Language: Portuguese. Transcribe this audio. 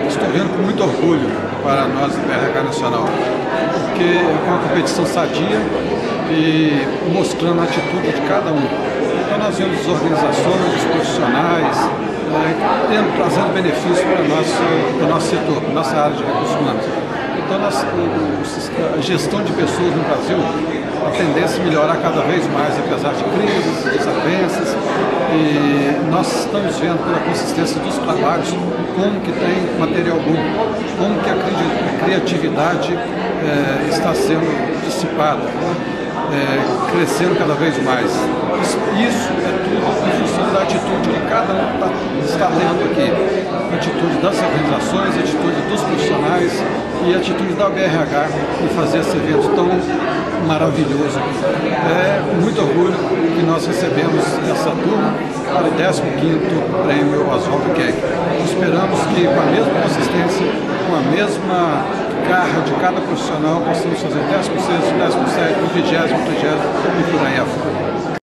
Estou vendo com muito orgulho para nós do BRH Nacional, porque é uma competição sadia e mostrando a atitude de cada um. Então nós vemos as organizações, os profissionais, trazendo benefícios para o nosso setor, para a nossa área de recursos humanos. Então a gestão de pessoas no Brasil, a tendência é melhorar cada vez mais, apesar de crises, desavenças, e nós estamos vendo pela consistência dos trabalhos como que tem material bom, como que a criatividade está sendo dissipada, crescendo cada vez mais. Isso é tudo em função da atitude que cada um está tendo aqui. A atitude das organizações, a atitude dos profissionais e a atitude da BRH em fazer esse evento tão maravilhoso. É com muito orgulho que nós recebemos essa turma para o 15º Prêmio Oswaldo Keck. Esperamos que com a mesma consistência, com a mesma garra de cada profissional, possamos fazer 16º, 17º, 20º, 30º e por aí afora.